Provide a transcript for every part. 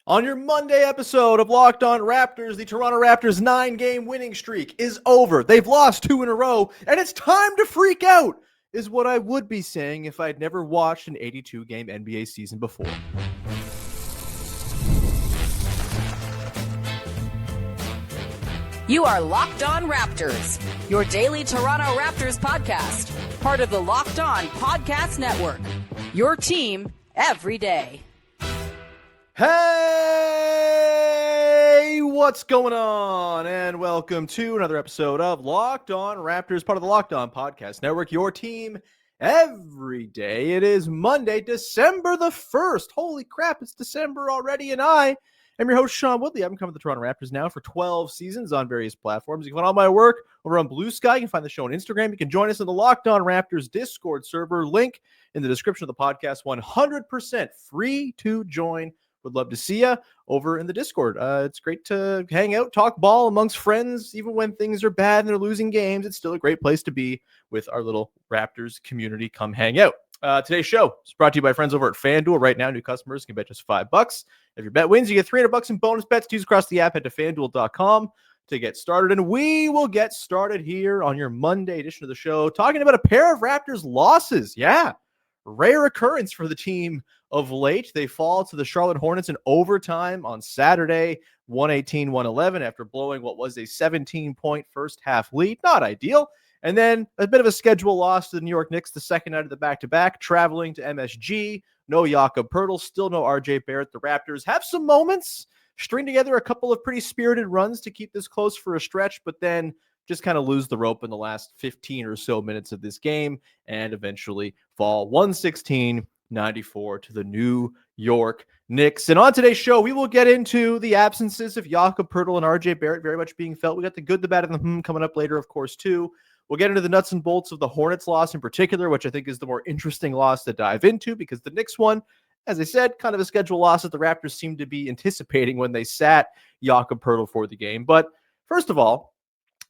On your Monday episode of Locked On Raptors, the Toronto Raptors 9-game winning streak is over. They've lost 2 in a row, and it's time to freak out, is what I would be saying if I'd never watched an 82-game NBA season before. You are Locked On Raptors, your daily Toronto Raptors podcast, part of the Locked On Podcast Network, your team every day. Hey, what's going on? And welcome to another episode of Locked On Raptors, part of the Locked On Podcast Network, your team every day. It is Monday, December the 1st. Holy crap, it's December already, and I am your host, Sean Woodley. I've been covering the Toronto Raptors now for 12 seasons on various platforms. You can find all my work over on Blue Sky. You can find the show on Instagram. You can join us in the Locked On Raptors Discord server. Link in the description of the podcast. 100% free to join. Would love to see you over in the Discord. It's great to hang out, talk ball amongst friends. Even when things are bad and they're losing games, it's still a great place to be with our little Raptors community. Come hang out. Today's show is brought to you by friends over at FanDuel. Right now, new customers can bet just $5. If your bet wins, you get $300 in bonus bets. To use across the app, head to FanDuel.com to get started. And we will get started here on your Monday edition of the show, talking about a pair of Raptors losses. Yeah, rare occurrence for the team of late. They fall to the Charlotte Hornets in overtime on Saturday, 118-111, after blowing what was a 17-point first half lead. Not ideal. And then a bit of a schedule loss to the New York Knicks the second night of the back-to-back, traveling to MSG. No Jakob Poeltl, still no RJ Barrett. The Raptors have some moments, string together a couple of pretty spirited runs to keep this close for a stretch, but then just kind of lose the rope in the last 15 or so minutes of this game and eventually fall 116-94 to the New York Knicks. And on today's show, we will get into the absences of Jakob Poeltl and RJ Barrett very much being felt. We got the good, the bad, and the coming up later, of course, too. We'll get into the nuts and bolts of the Hornets loss in particular, which I think is the more interesting loss to dive into, because the Knicks one, as I said, kind of a schedule loss that the Raptors seemed to be anticipating when they sat Jakob Poeltl for the game. But first of all,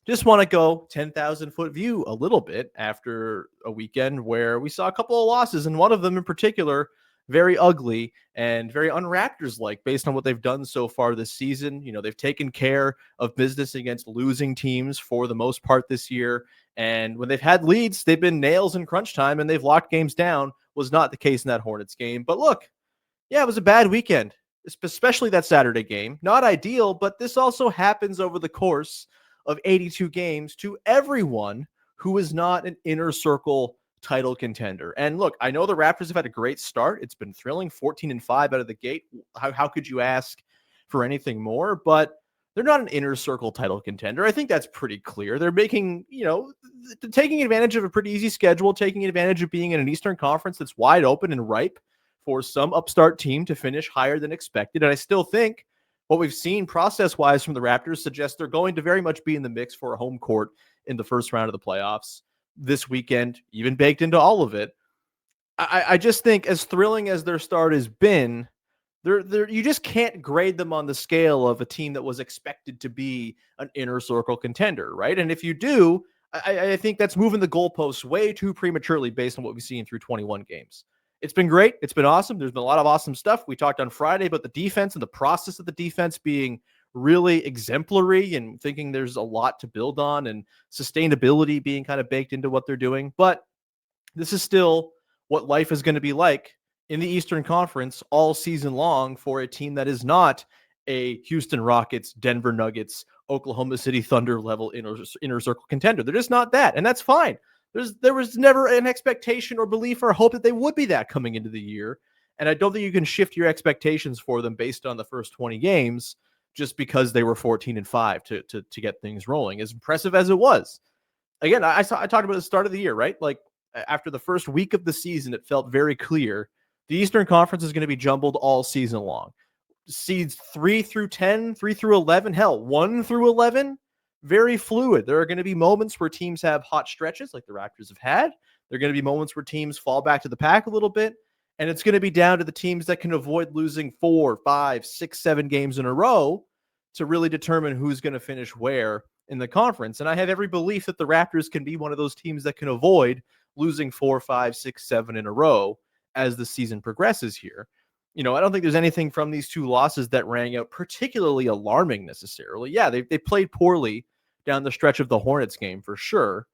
just want to go 10,000-foot view a little bit after a weekend where we saw a couple of losses, and one of them in particular very ugly and very un-Raptors-like based on what they've done so far this season. You know, they've taken care of business against losing teams for the most part this year, and when they've had leads, they've been nails in crunch time, and they've locked games down. Was not the case in that Hornets game. But look, yeah, it was a bad weekend, especially that Saturday game. Not ideal, but this also happens over the course of 82 games to everyone who is not an inner circle title contender. And look, I know the Raptors have had a great start. It's been thrilling, 14-5 out of the gate. How could you ask for anything more? But they're not an inner circle title contender. I think that's pretty clear. They're making, taking advantage of a pretty easy schedule, taking advantage of being in an Eastern Conference that's wide open and ripe for some upstart team to finish higher than expected. And I still think what we've seen process-wise from the Raptors suggests they're going to very much be in the mix for a home court in the first round of the playoffs this weekend, even baked into all of it. I just think, as thrilling as their start has been, you just can't grade them on the scale of a team that was expected to be an inner circle contender, right? And if you do, I think that's moving the goalposts way too prematurely based on what we've seen through 21 games. It's been great. It's been awesome. There's been a lot of awesome stuff. We talked on Friday about the defense and the process of the defense being really exemplary, and thinking there's a lot to build on, and sustainability being kind of baked into what they're doing. But this is still what life is going to be like in the Eastern Conference all season long for a team that is not a Houston Rockets, Denver Nuggets, Oklahoma City Thunder level inner circle contender. They're just not that, and that's fine. There was never an expectation or belief or hope that they would be that coming into the year, and I don't think you can shift your expectations for them based on the first 20 games just because they were 14-5 to get things rolling. As impressive as it was, again, I talked about at the start of the year, right? Like, after the first week of the season, it felt very clear the Eastern Conference is going to be jumbled all season long. Seeds 3 through 10, 3 through 11, hell, 1 through 11, very fluid. There are going to be moments where teams have hot stretches like the Raptors have had. There are going to be moments where teams fall back to the pack a little bit. And it's going to be down to the teams that can avoid losing 4, 5, 6, 7 games in a row to really determine who's going to finish where in the conference. And I have every belief that the Raptors can be one of those teams that can avoid losing 4, 5, 6, 7 in a row as the season progresses here. I don't think there's anything from these two losses that rang out particularly alarming necessarily. Yeah, they played poorly down the stretch of the Hornets game for sure.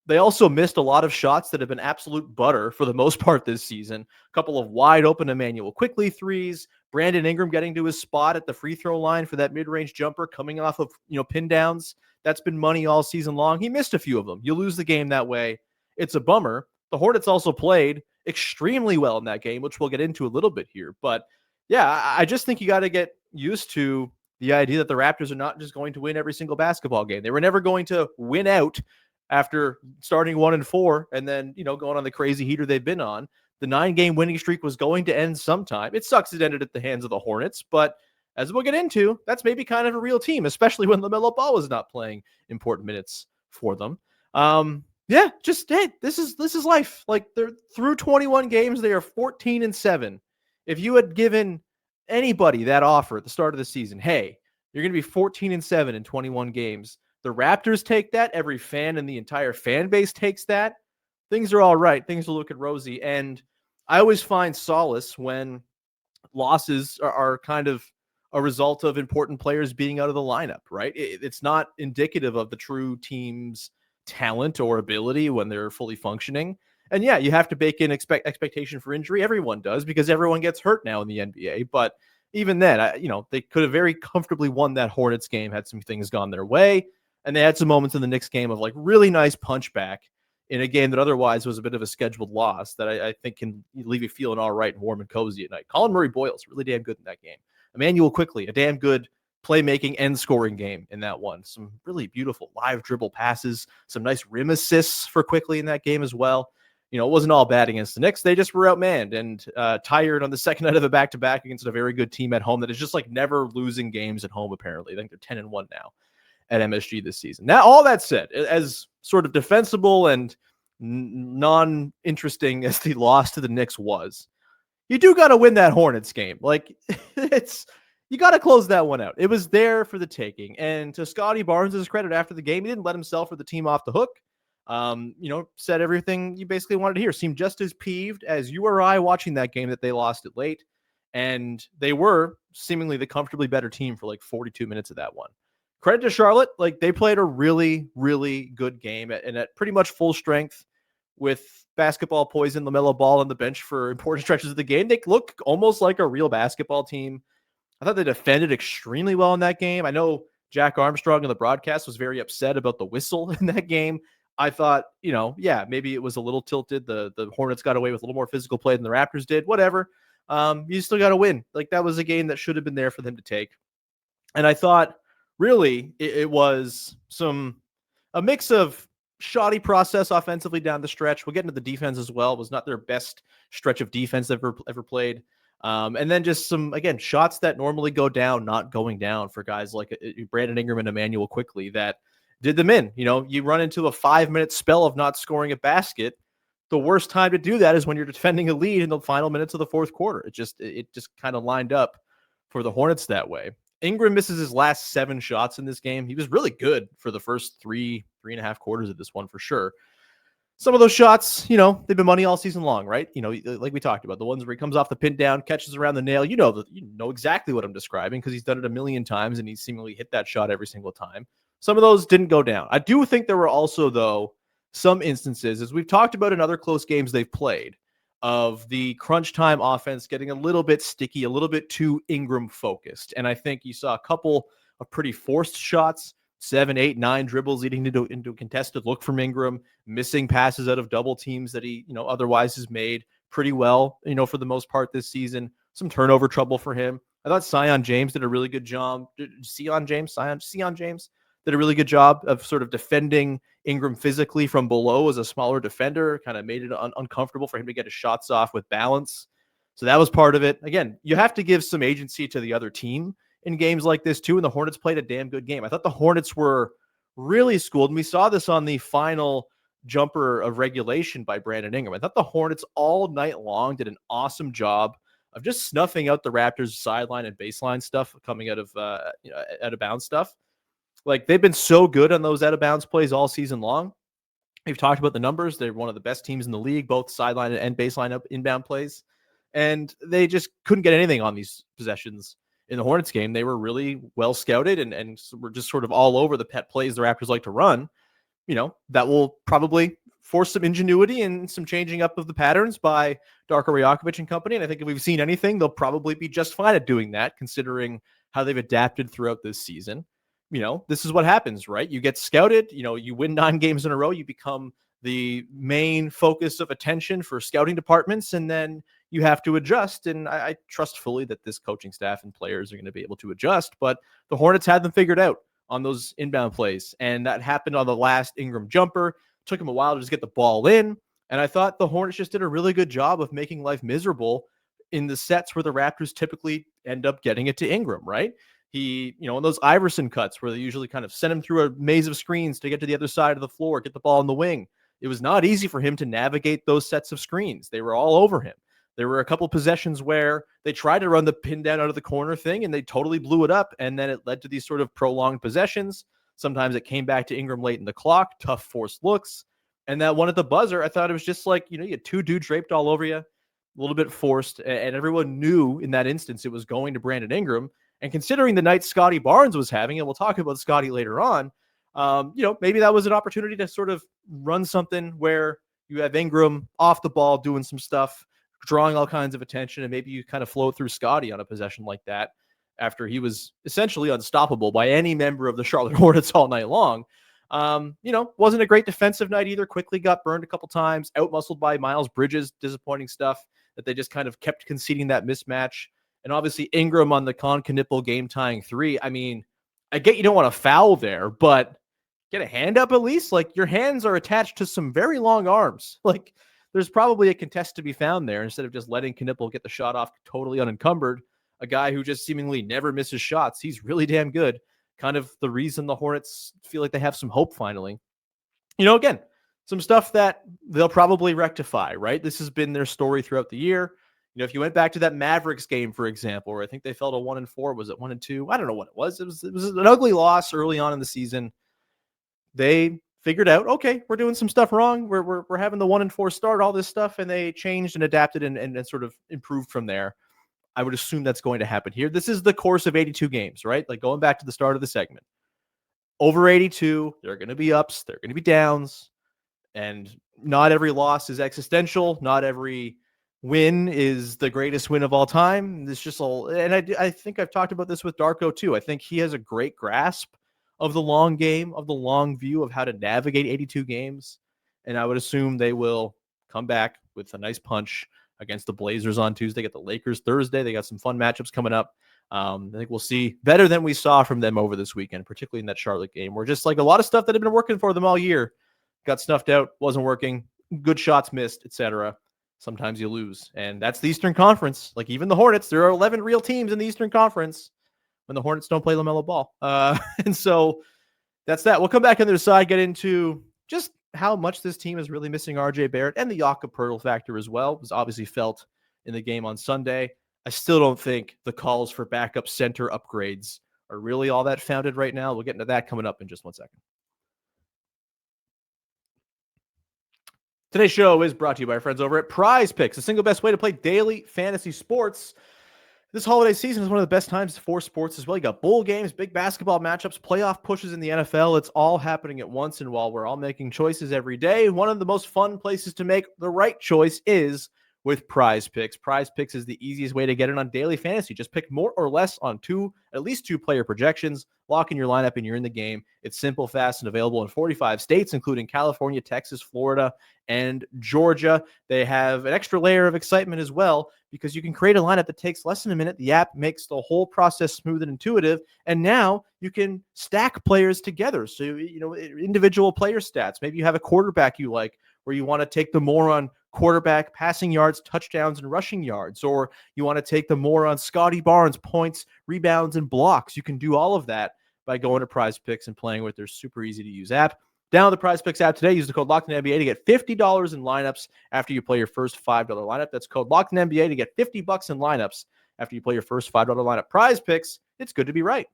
They also missed a lot of shots that have been absolute butter for the most part this season. A couple of wide open Emmanuel Quickly threes, Brandon Ingram getting to his spot at the free throw line for that mid-range jumper coming off of, pin downs. That's been money all season long. He missed a few of them. You lose the game that way. It's a bummer. The Hornets also played extremely well in that game, which we'll get into a little bit here. But yeah, I just think you got to get used to the idea that the Raptors are not just going to win every single basketball game. They were never going to win out after starting 1-4 and then, going on the crazy heater they've been on. The 9-game winning streak was going to end sometime. It sucks it ended at the hands of the Hornets, but as we'll get into, that's maybe kind of a real team, especially when LaMelo Ball was not playing important minutes for them. Hey, this is life. Like, they're through 21 games, they are 14-7. If you had given anybody that offer at the start of the season, hey, you're going to be 14-7 in 21 games, the Raptors take that. Every fan in the entire fan base takes that. Things are all right. Things are looking rosy. And I always find solace when losses are kind of a result of important players being out of the lineup, right? It's not indicative of the true team's talent or ability when they're fully functioning. And yeah, you have to bake in expectation for injury. Everyone does, because everyone gets hurt now in the NBA. But even then, they could have very comfortably won that Hornets game had some things gone their way. And they had some moments in the Knicks game of like really nice punchback in a game that otherwise was a bit of a scheduled loss that I think can leave you feeling all right and warm and cozy at night. Colin Murray-Boyle's really damn good in that game. Emmanuel Quickly, a damn good playmaking and scoring game in that one. Some really beautiful live dribble passes, some nice rim assists for Quickly in that game as well. It wasn't all bad against the Knicks. They just were outmanned and tired on the second night of a back-to-back against a very good team at home that is just like never losing games at home, apparently. I think they're 10-1 now at MSG this season. Now, all that said, as sort of defensible and non-interesting as the loss to the Knicks was, you do got to win that Hornets game. Like, you got to close that one out. It was there for the taking. And to Scottie Barnes' credit after the game, he didn't let himself or the team off the hook. Said everything you basically wanted to hear. Seemed just as peeved as you or I watching that game that they lost it late. And they were seemingly the comfortably better team for like 42 minutes of that one. Credit to Charlotte. Like, they played a really, really good game at pretty much full strength with basketball poison, LaMelo Ball on the bench for important stretches of the game. They look almost like a real basketball team. I thought they defended extremely well in that game. I know Jack Armstrong in the broadcast was very upset about the whistle in that game. I thought, maybe it was a little tilted. The Hornets got away with a little more physical play than the Raptors did. Whatever. You still got to win. Like, that was a game that should have been there for them to take. And I thought, really, it was a mix of shoddy process offensively down the stretch. We'll get into the defense as well. It was not their best stretch of defense ever played. And then just some, again, shots that normally go down, not going down for guys like Brandon Ingram and Emmanuel Quickly that did them in. You run into a 5-minute spell of not scoring a basket. The worst time to do that is when you're defending a lead in the final minutes of the fourth quarter. It just kind of lined up for the Hornets that way. Ingram misses his last 7 shots in this game. He was really good for the first three and a half quarters of this one for sure. Some of those shots, they've been money all season long, right? Like we talked about, the ones where he comes off the pin down, catches around the nail. You know exactly what I'm describing because he's done it a million times and he's seemingly hit that shot every single time. Some of those didn't go down. I do think there were also, though, some instances, as we've talked about in other close games they've played, of the crunch time offense getting a little bit sticky, a little bit too Ingram focused. And I think you saw a couple of pretty forced shots, 7, 8, 9 dribbles leading into a contested look from Ingram, missing passes out of double teams that he, otherwise has made pretty well, for the most part this season. Some turnover trouble for him. I thought Sion James did a really good job. Sion James did a really good job of sort of defending Ingram physically from below as a smaller defender, kind of made it uncomfortable for him to get his shots off with balance. So that was part of it. Again, you have to give some agency to the other team in games like this too, and the Hornets played a damn good game. I thought the Hornets were really schooled, and we saw this on the final jumper of regulation by Brandon Ingram. I thought the Hornets all night long did an awesome job of just snuffing out the Raptors' sideline and baseline stuff coming out of out of bounds stuff. Like, they've been so good on those out of bounds plays all season long. We've talked about the numbers. They're one of the best teams in the league, both sideline and baseline up inbound plays. And they just couldn't get anything on these possessions in the Hornets game. They were really well scouted and were just sort of all over the pet plays the Raptors like to run. That will probably force some ingenuity and some changing up of the patterns by Darko Rajakovic and company. And I think if we've seen anything, they'll probably be just fine at doing that, considering how they've adapted throughout this season. This is what happens, right? You get scouted, you win 9 games in a row, you become the main focus of attention for scouting departments, and then you have to adjust. And I trust fully that this coaching staff and players are going to be able to adjust, but the Hornets had them figured out on those inbound plays. And that happened on the last Ingram jumper. Took him a while to just get the ball in. And I thought the Hornets just did a really good job of making life miserable in the sets where the Raptors typically end up getting it to Ingram, right? He, in those Iverson cuts where they usually kind of send him through a maze of screens to get to the other side of the floor, get the ball in the wing. It was not easy for him to navigate those sets of screens. They were all over him. There were a couple possessions where they tried to run the pin down out of the corner thing and they totally blew it up. And then it led to these sort of prolonged possessions. Sometimes it came back to Ingram late in the clock, tough forced looks. And that one at the buzzer, I thought it was just like, you had 2 dudes draped all over you, a little bit forced. And everyone knew in that instance it was going to Brandon Ingram. And considering the night Scottie Barnes was having, and we'll talk about Scottie later on, maybe that was an opportunity to sort of run something where you have Ingram off the ball doing some stuff, drawing all kinds of attention, and maybe you kind of flow through Scottie on a possession like that after he was essentially unstoppable by any member of the Charlotte Hornets all night long. Wasn't a great defensive night either. Quickly got burned a couple times, outmuscled by Miles Bridges. Disappointing stuff that they just kind of kept conceding that mismatch. And obviously Ingram on the Con Knipple game-tying 3. I mean, I get you don't want to foul there, but get a hand up at least. Like, your hands are attached to some very long arms. Like, there's probably a contest to be found there instead of just letting Knipple get the shot off totally unencumbered. A guy who just seemingly never misses shots. He's really damn good. Kind of the reason the Hornets feel like they have some hope finally. Again, some stuff that they'll probably rectify, right? This has been their story throughout the year. If you went back to that Mavericks game, for example, where I think they fell to 1-4, was it 1-2? I don't know what it was. It was an ugly loss early on in the season. They figured out, okay, we're doing some stuff wrong. We're having the 1-4 start, all this stuff, and they changed and adapted and sort of improved from there. I would assume that's going to happen here. This is the course of 82 games, right? Like, going back to the start of the segment. Over 82, there are going to be ups, there are going to be downs, and not every loss is existential. Not every win is the greatest win of all time. It's just all, and I think I've talked about this with Darko too. I think he has a great grasp of the long game, of the long view of how to navigate 82 games. And I would assume they will come back with a nice punch against the Blazers on Tuesday, get the Lakers Thursday. They got some fun matchups coming up. I think we'll see better than we saw from them over this weekend, particularly in that Charlotte game, where just like a lot of stuff that had been working for them all year got snuffed out, wasn't working, good shots missed, etc. Sometimes you lose. And that's the Eastern Conference. Like, even the Hornets, there are 11 real teams in the Eastern Conference when the Hornets don't play LaMelo Ball. And so that's that. We'll come back on the other side, get into just how much this team is really missing RJ Barrett and the Jakob Poeltl factor as well. It was obviously felt in the game on Sunday. I still don't think the calls for backup center upgrades are really all that founded right now. We'll get into that coming up in just 1 second. Today's show is brought to you by our friends over at Prize Picks, the single best way to play daily fantasy sports. This holiday season is one of the best times for sports as well. You got bowl games, big basketball matchups, playoff pushes in the NFL. It's all happening at once. And while we're all making choices every day, one of the most fun places to make the right choice is with Prize Picks. Prize Picks is the easiest way to get in on daily fantasy. Just pick more or less on at least two player projections, lock in your lineup, and you're in the game. It's simple, fast, and available in 45 states, including California, Texas, Florida, and Georgia. They have an extra layer of excitement as well, because you can create a lineup that takes less than a minute. The app makes the whole process smooth and intuitive. And now you can stack players together. So, individual player stats. Maybe you have a quarterback you like, where you want to take the more on quarterback passing yards, touchdowns, and rushing yards, or you want to take the more on Scottie Barnes points, rebounds, and blocks. You can do all of that by going to Prize Picks and playing with their super easy to use app. Download the Prize Picks app today. Use the code LOCKEDONNBA to get $50 in lineups after you play your first $5 lineup. That's code LOCKEDONNBA to get $50 in lineups after you play your first $5 lineup. Prize Picks, it's good to be right.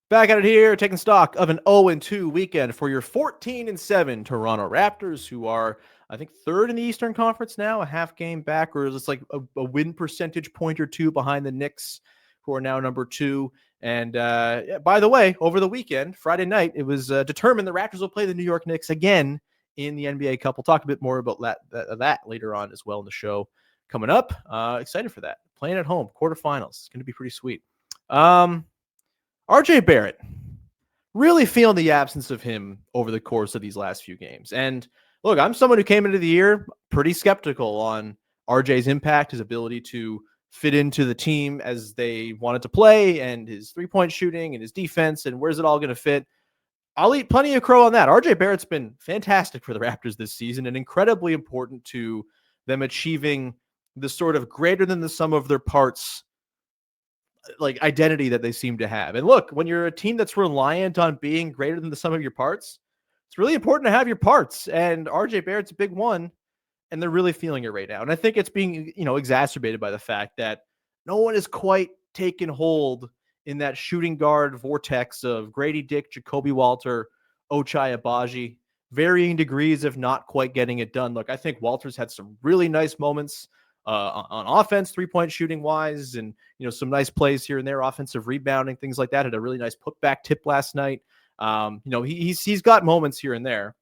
Back at it here, taking stock of an 0-2 weekend for your 14-7 Toronto Raptors, who are I think third in the Eastern Conference now, a half game back, or it's like a win percentage point or two behind the Knicks, who are now number 2. And by the way, over the weekend, Friday night, it was determined the Raptors will play the New York Knicks again in the NBA Cup. We'll talk a bit more about that later on as well in the show coming up. Excited for that. Playing at home, quarterfinals. It's going to be pretty sweet. RJ Barrett, really feeling the absence of him over the course of these last few games. And look, I'm someone who came into the year pretty skeptical on RJ's impact, his ability to fit into the team as they wanted to play, and his three-point shooting and his defense, and where's it all going to fit. I'll eat plenty of crow on that. RJ Barrett's been fantastic for the Raptors this season and incredibly important to them achieving the sort of greater than the sum of their parts like identity that they seem to have. And look, when you're a team that's reliant on being greater than the sum of your parts, it's really important to have your parts. And RJ Barrett's a big one, and they're really feeling it right now. And I think it's being, exacerbated by the fact that no one has quite taken hold in that shooting guard vortex of Grady Dick, Jakob Poeltl, Ochai Agbaji, varying degrees of not quite getting it done. Look, I think Walter's had some really nice moments on offense, three-point shooting wise, and some nice plays here and there, offensive rebounding, things like that. Had a really nice putback tip last night. He's got moments here and there,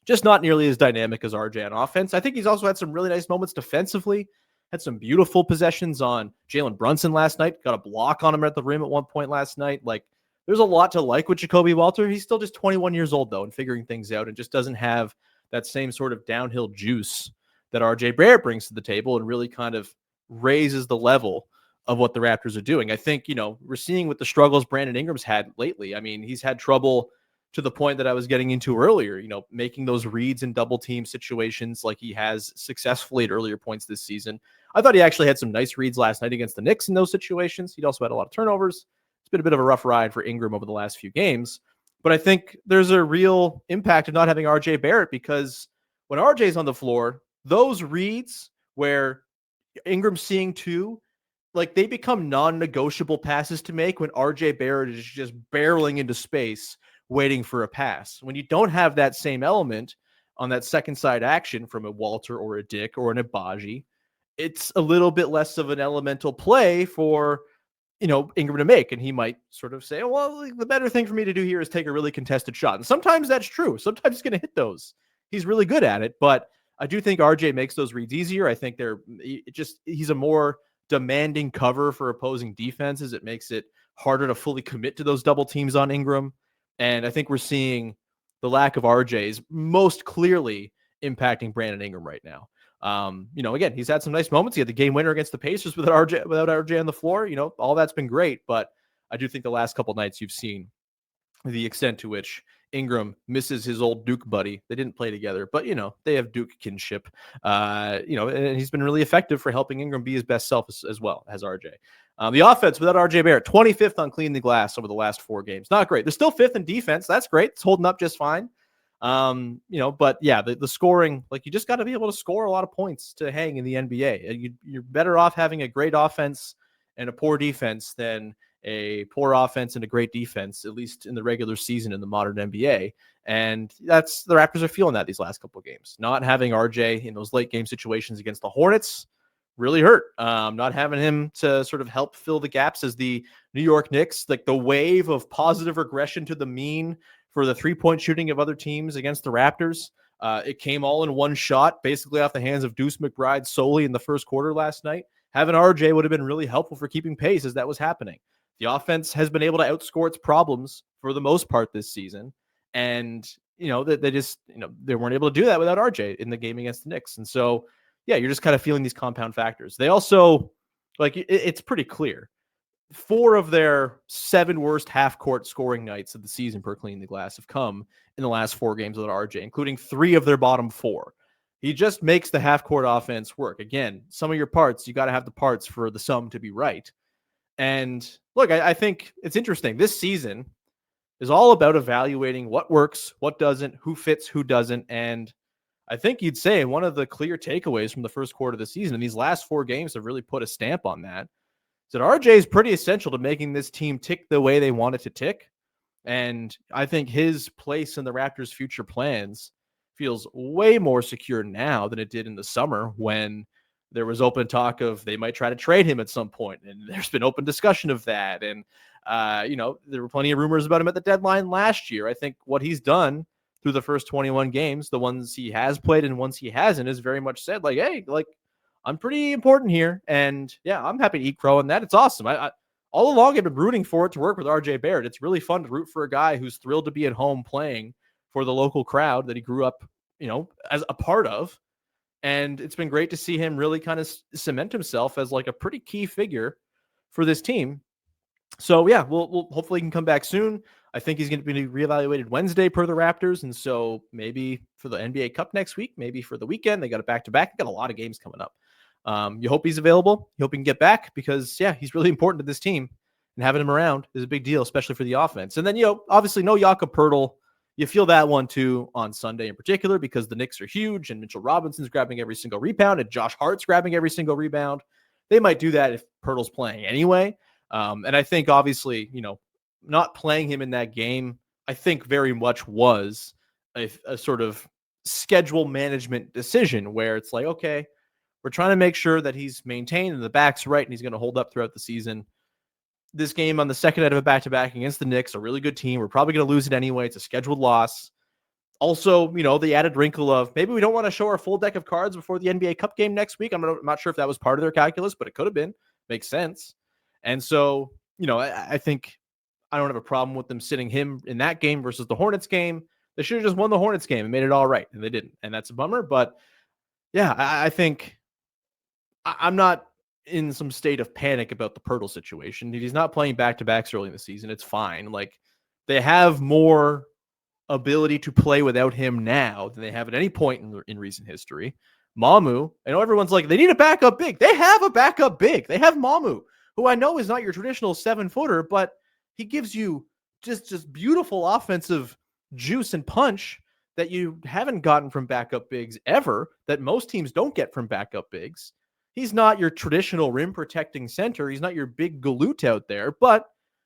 just not nearly as dynamic as RJ on offense. I think he's also had some really nice moments defensively. Had some beautiful possessions on Jalen Brunson last night. Got a block on him at the rim at one point last night. Like, there's a lot to like with Jakob Poeltl. He's still just 21 years old, though, and figuring things out, and just doesn't have that same sort of downhill juice that RJ Barrett brings to the table and really kind of raises the level of what the Raptors are doing. I think, we're seeing with the struggles Brandon Ingram's had lately. I mean, he's had trouble to the point that I was getting into earlier, making those reads in double team situations like he has successfully at earlier points this season. I thought he actually had some nice reads last night against the Knicks in those situations. He'd also had a lot of turnovers. It's been a bit of a rough ride for Ingram over the last few games, but I think there's a real impact of not having RJ Barrett, because when RJ's on the floor, those reads where Ingram's seeing two, like, they become non-negotiable passes to make when RJ Barrett is just barreling into space waiting for a pass. When you don't have that same element on that second side action from a Walter or a Dick or an Agbaji, it's a little bit less of an elemental play for, Ingram to make. And he might sort of say, well, the better thing for me to do here is take a really contested shot. And sometimes that's true. Sometimes he's going to hit those. He's really good at it. But I do think RJ makes those reads easier. I think he's a more demanding cover for opposing defenses. It makes it harder to fully commit to those double teams on Ingram. And I think we're seeing the lack of RJ's most clearly impacting Brandon Ingram right now. Again, he's had some nice moments. He had the game winner against the Pacers without RJ on the floor. All that's been great. But I do think the last couple nights you've seen the extent to which Ingram misses his old Duke buddy. They didn't play together, but they have Duke kinship. And he's been really effective for helping Ingram be his best self as well as RJ. The offense without RJ Barrett, 25th on cleaning the glass over the last 4 games. Not great. They're still 5th in defense. That's great. It's holding up just fine. But yeah, the scoring, like, you just got to be able to score a lot of points to hang in the NBA. You're better off having a great offense and a poor defense than a poor offense and a great defense, at least in the regular season in the modern NBA. And that's the Raptors are feeling that these last couple of games. Not having RJ in those late game situations against the Hornets really hurt. Not having him to sort of help fill the gaps as the New York Knicks, like the wave of positive regression to the mean for the three-point shooting of other teams against the Raptors. It came all in one shot, basically off the hands of Deuce McBride solely in the first quarter last night. Having RJ would have been really helpful for keeping pace as that was happening. The offense has been able to outscore its problems for the most part this season. And, they weren't able to do that without RJ in the game against the Knicks. And so, yeah, you're just kind of feeling these compound factors. They also, it's pretty clear. 4 of their 7 worst half-court scoring nights of the season per clean the glass have come in the last 4 games without RJ, including 3 of their bottom 4. He just makes the half-court offense work. Again, some of your parts, you got to have the parts for the sum to be right. And look, I think it's interesting. This season is all about evaluating what works, what doesn't, who fits, who doesn't. And I think you'd say one of the clear takeaways from the first quarter of the season, and these last 4 games have really put a stamp on that, is that RJ is pretty essential to making this team tick the way they want it to tick. And I think his place in the Raptors' future plans feels way more secure now than it did in the summer when there was open talk of they might try to trade him at some point, and there's been open discussion of that. And, there were plenty of rumors about him at the deadline last year. I think what he's done through the first 21 games, the ones he has played and ones he hasn't, is very much said, like, hey, like, I'm pretty important here. And yeah, I'm happy to eat crow on that. It's awesome. I all along I've been rooting for it to work with RJ Barrett. It's really fun to root for a guy who's thrilled to be at home playing for the local crowd that he grew up, as a part of. And it's been great to see him really kind of cement himself as like a pretty key figure for this team. So yeah, we'll hopefully he can come back soon. I think he's going to be reevaluated Wednesday per the Raptors. And so maybe for the NBA Cup next week, maybe for the weekend, they got a back-to-back. Got a lot of games coming up. You hope he's available. You hope he can get back because, yeah, he's really important to this team. And having him around is a big deal, especially for the offense. And then, obviously no Jakob Poeltl. You feel that one, too, on Sunday in particular because the Knicks are huge and Mitchell Robinson's grabbing every single rebound and Josh Hart's grabbing every single rebound. They might do that if Poeltl's playing anyway. And I think, obviously, not playing him in that game, I think very much was a sort of schedule management decision where it's like, okay, we're trying to make sure that he's maintained and the back's right and he's going to hold up throughout the season. This game on the second night of a back-to-back against the Knicks, a really good team. We're probably going to lose it anyway. It's a scheduled loss. Also, the added wrinkle of maybe we don't want to show our full deck of cards before the NBA Cup game next week. I'm not sure if that was part of their calculus, but it could have been. Makes sense. And so, I think I don't have a problem with them sitting him in that game versus the Hornets game. They should have just won the Hornets game and made it all right, and they didn't. And that's a bummer. But, yeah, I think I'm not in some state of panic about the Poeltl situation. He's not playing back-to-backs early in the season. It's fine. Like, they have more ability to play without him now than they have at any point in recent history. Mamu, I know everyone's like, they need a backup big. They have a backup big. They have Mamu, who I know is not your traditional 7-footer, but he gives you just beautiful offensive juice and punch that you haven't gotten from backup bigs ever, that most teams don't get from backup bigs. He's not your traditional rim protecting center. He's not your big galoot out there, but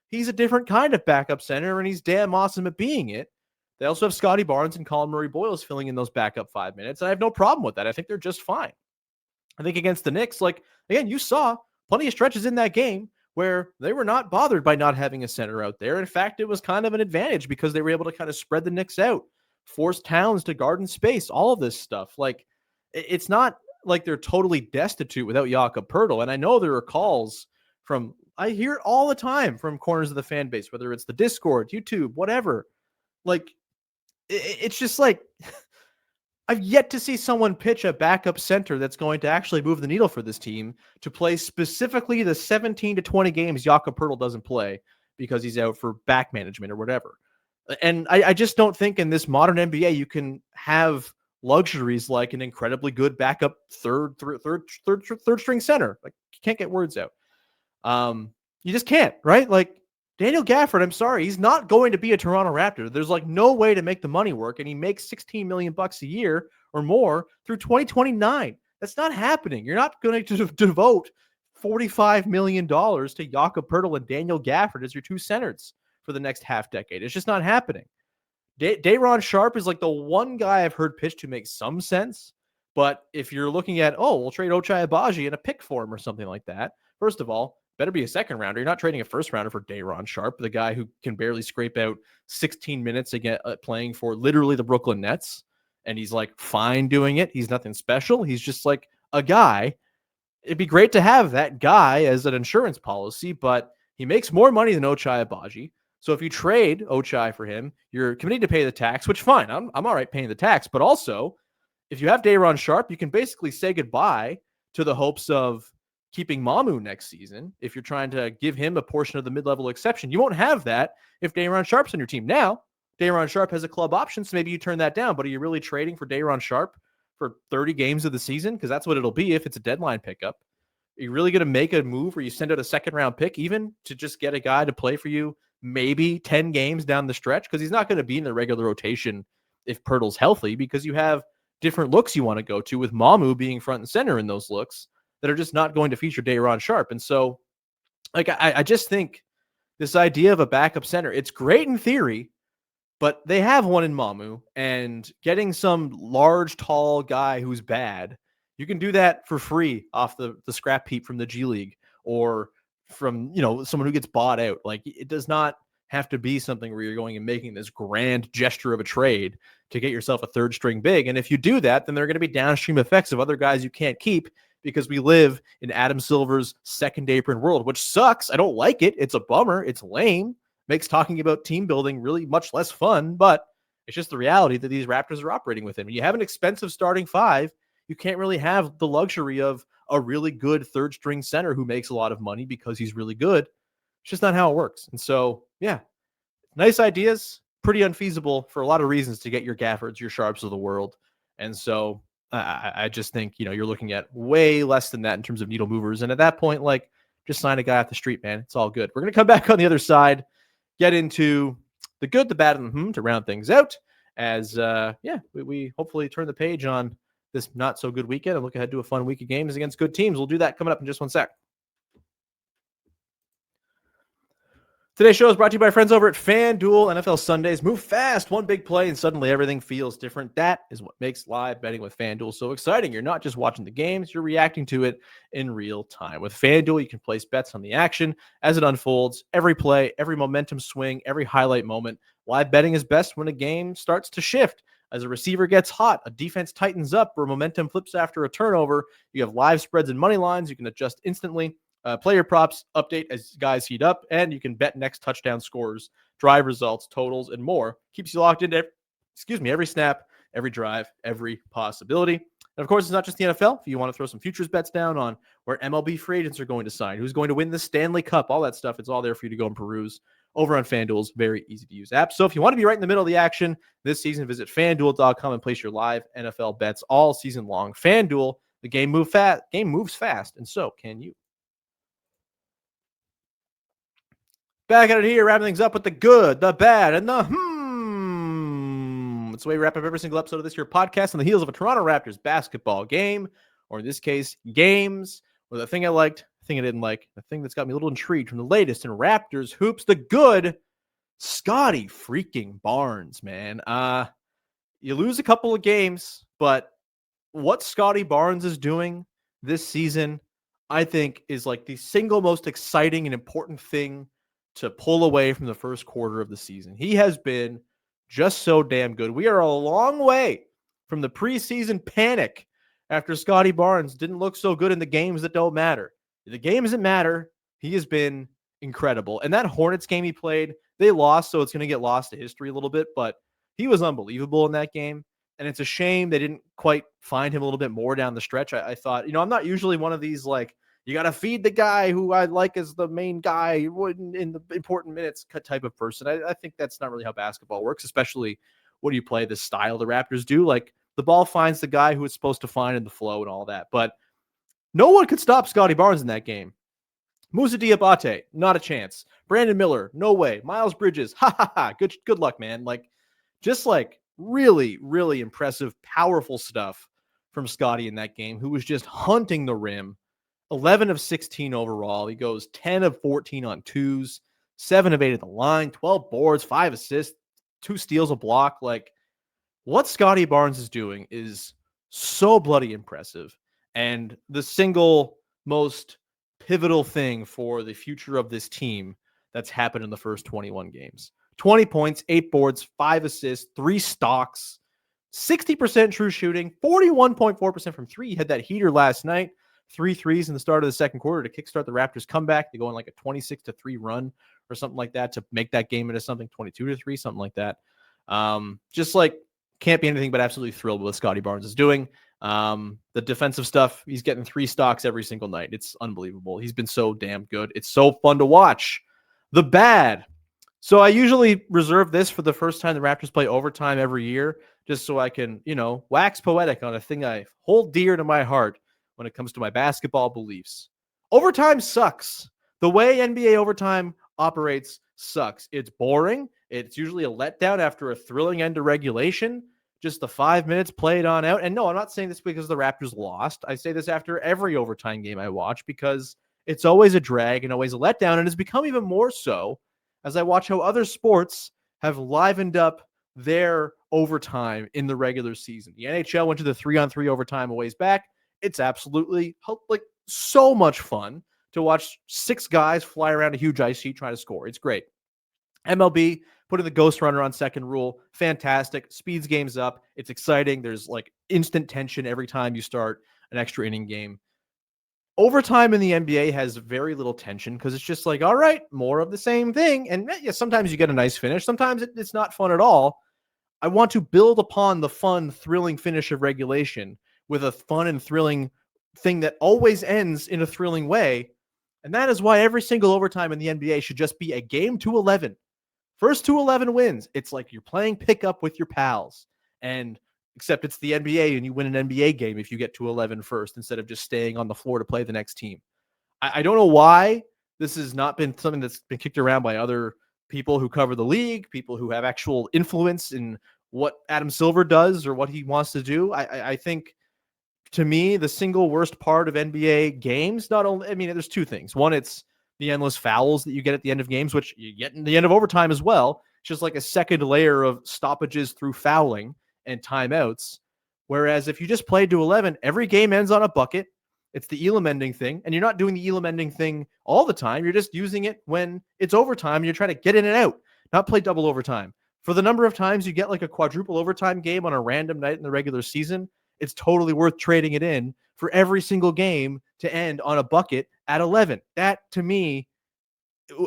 he's a different kind of backup center, and he's damn awesome at being it. They also have Scottie Barnes and Colin Murray-Boyles filling in those backup 5 minutes, and I have no problem with that. I think they're just fine. I think against the Knicks, again, you saw plenty of stretches in that game where they were not bothered by not having a center out there. In fact, it was kind of an advantage because they were able to kind of spread the Knicks out, force Towns to guard in space, all of this stuff. It's not like they're totally destitute without Jakob Poeltl. And I know there are calls I hear it all the time from corners of the fan base, whether it's the Discord, YouTube, whatever. It's just I've yet to see someone pitch a backup center that's going to actually move the needle for this team to play specifically the 17 to 20 games Jakob Poeltl doesn't play because he's out for back management or whatever. And I just don't think in this modern NBA you can have luxuries like an incredibly good backup third string center. You can't get words out. You just can't, right? Daniel Gafford, I'm sorry, he's not going to be a Toronto Raptor. There's no way to make the money work, and he makes $16 million a year or more through 2029. That's not happening. You're not going to devote $45 million to Jakob Poeltl and Daniel Gafford as your two centers for the next half decade. It's just not happening. Day'Ron Sharpe is the one guy I've heard pitch to make some sense. But if you're looking at, we'll trade Ochai Agbaji in a pick for him or something like that, first of all, better be a second rounder. You're not trading a first rounder for Day'Ron Sharpe, the guy who can barely scrape out 16 minutes again, playing for literally the Brooklyn Nets. And he's fine doing it. He's nothing special. He's just a guy. It'd be great to have that guy as an insurance policy, but he makes more money than Ochai Agbaji. So if you trade Ochai for him, you're committing to pay the tax, which fine. I'm all right paying the tax. But also, if you have Day'Ron Sharpe, you can basically say goodbye to the hopes of keeping Mamu next season if you're trying to give him a portion of the mid-level exception. You won't have that if Day'Ron Sharpe's on your team. Now, Day'Ron Sharpe has a club option, so maybe you turn that down. But are you really trading for Day'Ron Sharpe for 30 games of the season? Because that's what it'll be if it's a deadline pickup. Are you really going to make a move where you send out a second-round pick even to just get a guy to play for you maybe 10 games down the stretch? Because he's not going to be in the regular rotation if Poeltl's healthy, because you have different looks you want to go to, with Mamu being front and center in those looks that are just not going to feature Day'Ron Sharpe. And so, I just think this idea of a backup center, it's great in theory, But they have one in Mamu, and getting some large, tall guy who's bad, you can do that for free off the scrap heap from the G League or from, someone who gets bought out. Like, it does not have to be something where you're going and making this grand gesture of a trade to get yourself a third string big. And if you do that, then there are going to be downstream effects of other guys you can't keep because we live in Adam Silver's second apron world, which sucks. I don't like it. It's a bummer. It's lame. Makes talking about team building really much less fun, but it's just the reality that these Raptors are operating within. When you have an expensive starting five, you can't really have the luxury of a really good third string center who makes a lot of money because he's really good. It's just not how it works. And so, yeah, nice ideas, pretty unfeasible for a lot of reasons to get your Gaffords, your Sharps of the world. And so I just think, you're looking at way less than that in terms of needle movers. And at that point, like, just sign a guy off the street, man. It's all good. We're going to come back on the other side, get into the good, the bad, and the to round things out as, we hopefully turn the page on this not so good weekend and look ahead to a fun week of games against good teams. We'll do that coming up in just one sec. Today's show is brought to you by friends over at FanDuel. NFL Sundays move fast. One big play and suddenly everything feels different. That is what makes live betting with FanDuel so exciting. You're not just watching the games, you're reacting to it in real time. With FanDuel, you can place bets on the action as it unfolds. Every play, every momentum swing, every highlight moment. Live betting is best when a game starts to shift. As a receiver gets hot, a defense tightens up, or momentum flips after a turnover. You have live spreads and money lines. You can adjust instantly. Player props update as guys heat up, and you can bet next touchdown scores, drive results, totals, and more. Keeps you locked into, every snap, every drive, every possibility. And of course, it's not just the NFL. If you want to throw some futures bets down on where MLB free agents are going to sign, who's going to win the Stanley Cup, all that stuff, it's all there for you to go and peruse over on FanDuel's very easy-to-use app. So if you want to be right in the middle of the action this season, visit FanDuel.com and place your live NFL bets all season long. FanDuel, the game moves fast, and so can you. Back at it here, wrapping things up with the good, the bad, and the It's the way we wrap up every single episode of this here podcast on the heels of a Toronto Raptors basketball game, or in this case, games, or the thing I liked, the thing I didn't like, the thing that's got me a little intrigued from the latest in Raptors hoops, the good, Scottie freaking Barnes, man. You lose a couple of games, but what Scottie Barnes is doing this season, I think, is like the single most exciting and important thing to pull away from the first quarter of the season. He has been just so damn good. We are a long way from the preseason panic after Scottie Barnes didn't look so good in the games that don't matter. The games that matter, he has been incredible. And that Hornets game he played, they lost, so it's going to get lost to history a little bit, but he was unbelievable in that game. And it's a shame they didn't quite find him a little bit more down the stretch. I thought, I'm not usually one of these, like, you got to feed the guy who I like as the main guy in the important minutes type of person. I think that's not really how basketball works, especially when you play the style the Raptors do. Like, the ball finds the guy who it's supposed to find in the flow and all that. But no one could stop Scottie Barnes in that game. Moussa Diabate, not a chance. Brandon Miller, no way. Miles Bridges, good luck, man. Like, just like really, really impressive, powerful stuff from Scottie in that game, who was just hunting the rim. 11 of 16 overall. He goes 10 of 14 on twos, 7 of 8 at the line, 12 boards, 5 assists, 2 steals, a block. Like, what Scottie Barnes is doing is so bloody impressive. And the single most pivotal thing for the future of this team that's happened in the first 21 games. 20 points, 8 boards, 5 assists, 3 stocks, 60% true shooting, 41.4% from 3. He had that heater last night. 3 threes in the start of the second quarter to kickstart the Raptors comeback. They go on like a 26-3 run or something like that to make that game into something 22-3, something like that. Just like, can't be anything but absolutely thrilled with what Scottie Barnes is doing. The defensive stuff, he's getting 3 stocks every single night. It's unbelievable. He's been so damn good. It's so fun to watch. The bad. So I usually reserve this for the first time the Raptors play overtime every year, just so I can, wax poetic on a thing I hold dear to my heart when it comes to my basketball beliefs. Overtime sucks. The way NBA overtime operates sucks. It's boring. It's usually a letdown after a thrilling end to regulation. Just the 5 minutes played on out. And no, I'm not saying this because the Raptors lost. I say this after every overtime game I watch because it's always a drag and always a letdown. And it's become even more so as I watch how other sports have livened up their overtime in the regular season. The NHL went to the 3-on-3 overtime a ways back. It's absolutely like so much fun to watch 6 guys fly around a huge ice sheet trying to score. It's great. MLB putting the ghost runner on second rule, fantastic. Speeds games up. It's exciting. There's like instant tension every time you start an extra inning game. Overtime in the NBA has very little tension because it's just like, all right, more of the same thing. And yeah, sometimes you get a nice finish. Sometimes it's not fun at all. I want to build upon the fun, thrilling finish of regulation with a fun and thrilling thing that always ends in a thrilling way. And that is why every single overtime in the NBA should just be a game to 11. First to 11 wins. It's like you're playing pickup with your pals. And except it's the NBA and you win an NBA game if you get to 11 first instead of just staying on the floor to play the next team. I don't know why this has not been something that's been kicked around by other people who cover the league, people who have actual influence in what Adam Silver does or what he wants to do. I think, to me, the single worst part of NBA games, not only, I mean, there's 2 things. One, it's the endless fouls that you get at the end of games, which you get in the end of overtime as well. It's just like a second layer of stoppages through fouling and timeouts. Whereas if you just played to 11, every game ends on a bucket. It's the Elam ending thing. And you're not doing the Elam ending thing all the time. You're just using it when it's overtime and you're trying to get in and out, not play double overtime. For the number of times you get like a quadruple overtime game on a random night in the regular season, it's totally worth trading it in for every single game to end on a bucket at 11. That, to me,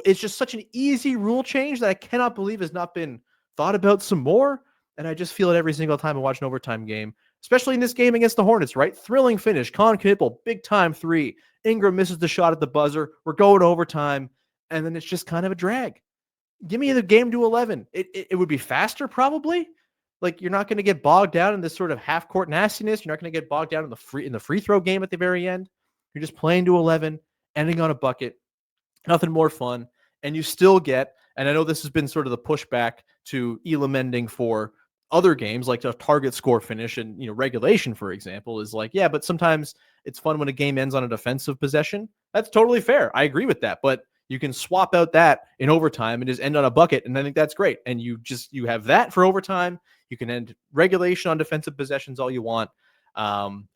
it's just such an easy rule change that I cannot believe has not been thought about some more. And I just feel it every single time I watch an overtime game, especially in this game against the Hornets, right? Thrilling finish. Con Knippel, big time 3. Ingram misses the shot at the buzzer. We're going to overtime. And then it's just kind of a drag. Give me the game to 11. It would be faster, probably. Like, you're not going to get bogged down in this sort of half-court nastiness. You're not going to get bogged down in the free throw game at the very end. You're just playing to 11, ending on a bucket. Nothing more fun. And you still get, and I know this has been sort of the pushback to Elam ending for other games, like a target score finish and, regulation, for example, is like, yeah, but sometimes it's fun when a game ends on a defensive possession. That's totally fair. I agree with that. But you can swap out that in overtime and just end on a bucket. And I think that's great. And you have that for overtime. You can end regulation on defensive possessions all you want.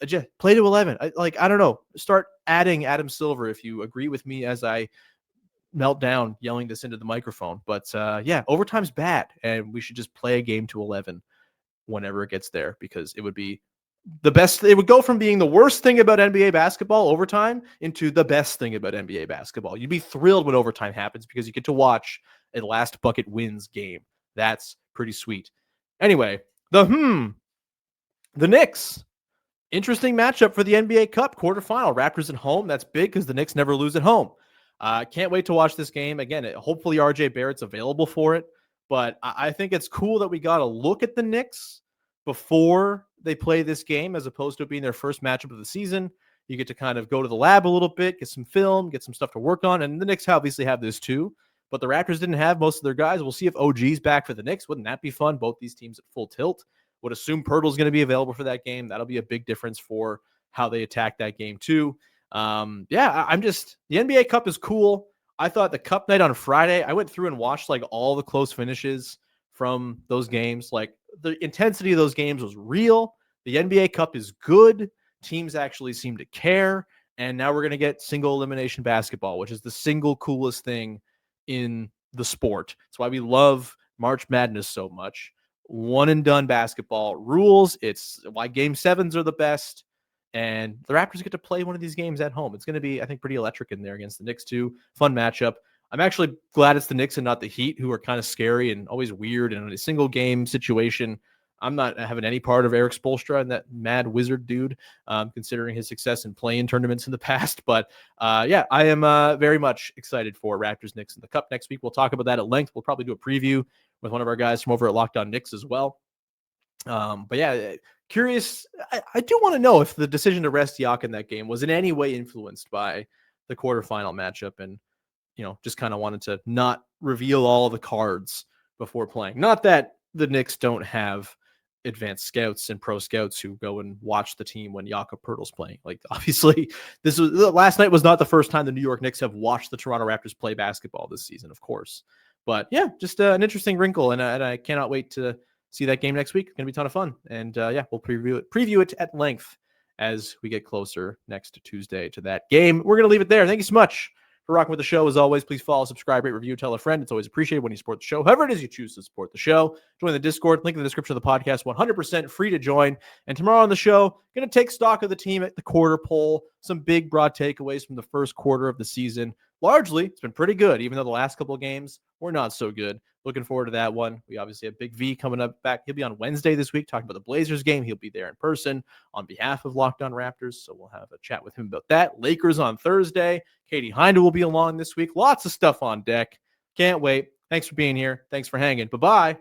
Just play to 11. I don't know. Start adding Adam Silver if you agree with me as I melt down yelling this into the microphone. But yeah, overtime's bad. And we should just play a game to 11 whenever it gets there, because it would be the best. It would go from being the worst thing about NBA basketball, overtime, into the best thing about NBA basketball. You'd be thrilled when overtime happens because you get to watch a last bucket wins game. That's pretty sweet. Anyway, the Knicks. Interesting matchup for the NBA Cup quarterfinal. Raptors at home. That's big because the Knicks never lose at home. Can't wait to watch this game. Again, hopefully RJ Barrett's available for it. But I think it's cool that we got to look at the Knicks before they play this game, as opposed to it being their first matchup of the season. You get to kind of go to the lab a little bit, get some film, get some stuff to work on. And the Knicks obviously have this too. But the Raptors didn't have most of their guys. We'll see if OG's back for the Knicks. Wouldn't that be fun? Both these teams at full tilt. Would assume Poeltl's going to be available for that game. That'll be a big difference for how they attack that game too. The NBA Cup is cool. I thought the Cup night on Friday, I went through and watched like all the close finishes from those games. Like, the intensity of those games was real. The NBA Cup is good. Teams actually seem to care. And now we're going to get single elimination basketball, which is the single coolest thing in the sport. That's why we love March Madness so much. One and done basketball rules. It's why game 7s are the best. And the Raptors get to play one of these games at home. It's going to be, I think, pretty electric in there against the Knicks too. Fun matchup. I'm actually glad it's the Knicks and not the Heat, who are kind of scary and always weird and in a single game situation. I'm not having any part of Eric Spoelstra and that mad wizard dude, considering his success in play-in tournaments in the past. But I am very much excited for Raptors Knicks in the Cup next week. We'll talk about that at length. We'll probably do a preview with one of our guys from over at Locked On Knicks as well. Curious. I do want to know if the decision to rest Yak in that game was in any way influenced by the quarterfinal matchup, and just kind of wanted to not reveal all the cards before playing. Not that the Knicks don't have advanced scouts and pro scouts who go and watch the team when Jakob Poeltl's playing. Like, obviously, last night was not the first time the New York Knicks have watched the Toronto Raptors play basketball this season, of course. But yeah, just an interesting wrinkle, and I cannot wait to see that game next week. It's going to be a ton of fun. And we'll preview it at length as we get closer next Tuesday to that game. We're going to leave it there. Thank you so much for rocking with the show. As always, please follow, subscribe, rate, review, tell a friend. It's always appreciated when you support the show. However it is you choose to support the show. Join the Discord. Link in the description of the podcast. 100% free to join. And tomorrow on the show, going to take stock of the team at the quarter poll. Some big, broad takeaways from the first quarter of the season. Largely, it's been pretty good, even though the last couple of games were not so good. Looking forward to that one. We obviously have Big V coming up back. He'll be on Wednesday this week talking about the Blazers game. He'll be there in person on behalf of Locked On Raptors. So we'll have a chat with him about that. Lakers on Thursday. Katie Heindel will be along this week. Lots of stuff on deck. Can't wait. Thanks for being here. Thanks for hanging. Bye-bye.